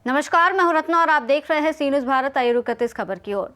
नमस्कार, मैं हूं रत्ना और आप देख रहे हैं सी न्यूज़ भारत। आइए रुक करते इस खबर की ओर।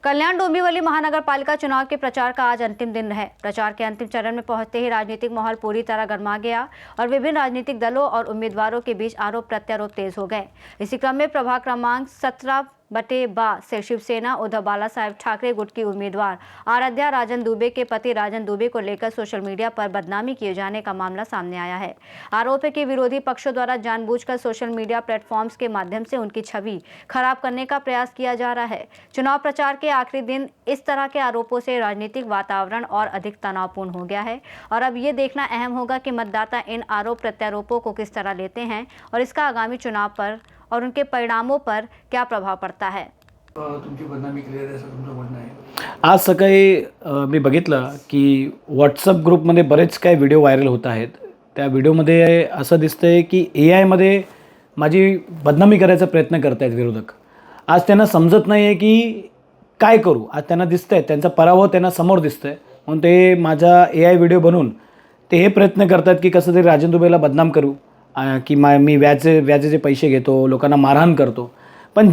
कल्याण डोंबिवली महानगर पालिका चुनाव के प्रचार का आज अंतिम दिन है। प्रचार के अंतिम चरण में पहुंचते ही राजनीतिक माहौल पूरी तरह गर्मा गया और विभिन्न राजनीतिक दलों और उम्मीदवारों के बीच आरोप प्रत्यारोप तेज हो गए। इसी क्रम में प्रभाग क्रमांक 17/बा से शिवसेना उद्धव बाला साहेब ठाकरे गुट की उम्मीदवार आराध्या राजन दुबे के पति राजन दुबे को लेकर सोशल मीडिया पर बदनामी किए जाने का मामला सामने आया है। आरोप है कि विरोधी पक्षों द्वारा जानबूझकर सोशल मीडिया प्लेटफॉर्म्स के माध्यम से उनकी छवि खराब करने का प्रयास किया जा रहा है। चुनाव प्रचार के आखिरी दिन इस तरह के आरोपों से राजनीतिक वातावरण और अधिक तनावपूर्ण हो गया है और अब ये देखना अहम होगा कि मतदाता इन आरोप प्रत्यारोपों को किस तरह लेते हैं और इसका आगामी चुनाव पर और उनके परिणामों पर क्या प्रभाव पडता है। तुमची बदनामी केली आहे असं तुमचं म्हणणं आहे। आज सकाळी मी बघितलं की व्हॉट्सअप ग्रुपमध्ये बरेच काही व्हिडिओ व्हायरल होत आहेत। त्या व्हिडिओमध्ये असं दिसतंय की एआयमध्ये माझी बदनामी करायचा प्रयत्न करत आहेत विरोधक। आज त्यांना समजत नाही आहे की काय करू। आज त्यांना दिसतंय त्यांचा पराभव त्यांना समोर दिसतोय म्हणून ते माझा एआय व्हिडिओ बनवून ते हे प्रयत्न करतात की कसं तरी राजन दुबेला बदनाम करू की मी व्याजेचे पैसे घेतो, लोकांना मारहाण करतो। पण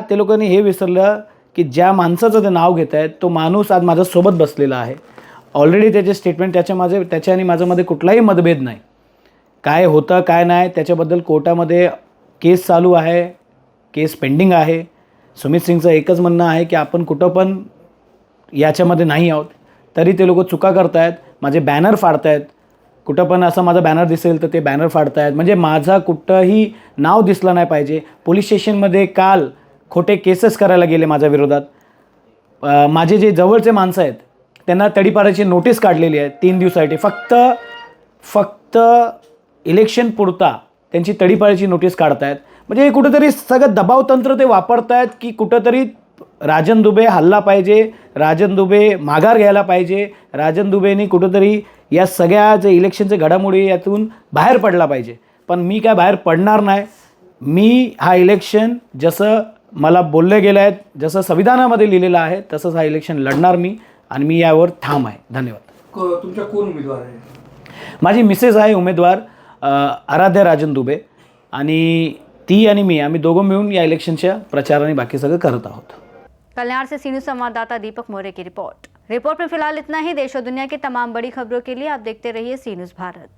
ते लोकांनी हे विसरलं की ज्या माणसाचं ते नाव घेत आहेत तो माणूस आज माझ्यासोबत बसलेला आहे। ऑलरेडी त्याचे स्टेटमेंट त्याच्या आणि माझ्यामध्ये कुठलाही मतभेद नाही। काय होतं काय नाही त्याच्याबद्दल कोर्टामध्ये केस चालू आहे, केस पेंडिंग आहे। सुमित सिंगचं एकच म्हणणं आहे की आपण कुठं पण याच्यामध्ये नाही आहोत, तरी ते लोक चुका करतायत, माझे बॅनर फाडतायत। कुठं पण असं माझा बॅनर दिसेल तर ते बॅनर फाडतायत, म्हणजे माझा कुठंही नाव दिसलं नाही पाहिजे। पोलीस स्टेशनमध्ये काल खोटे केसेस करायला गेले माझ्या विरोधात। माझे जे जवळचे माणसं आहेत त्यांना तडीपाराची नोटीस काढलेली आहे 3 दिवसासाठी। फक्त इलेक्शन पुरता त्यांची तडीपाराची नोटीस काढतायत। म्हणजे हे कुठेतरी सगळं दबाव तंत्र ते वापरतायत की कुठेतरी राजन दुबे हल्ला पाहिजे, राजन दुबे माघार घ्यायला पाहिजे, राजन दुबेनी कुठेतरी या सगळ्या जे इलेक्शनचे घडामोडी यातून बाहेर पडला पाहिजे। पण मी काय बाहेर पडणार नाही। मी हा इलेक्शन जसं मला बोलले गेलं आहे, जसं संविधानामध्ये लिहिलेलं आहे तसंच हा इलेक्शन लढणार मी आणि मी यावर ठाम आहे। धन्यवाद। तुमच्या कोण उमेदवार आहे? माझी मिसेस आहे उमेदवार आराध्या राजन दुबे आणि ती आणि मी आम्ही दोघं मिळून या इलेक्शनच्या प्रचाराने बाकी सगळं करत आहोत। कल्याण से सी न्यूज़ संवाददाता दीपक मोरे की रिपोर्ट में फिलहाल इतना ही। देश और दुनिया की तमाम बड़ी खबरों के लिए आप देखते रहिए सी न्यूज़ भारत।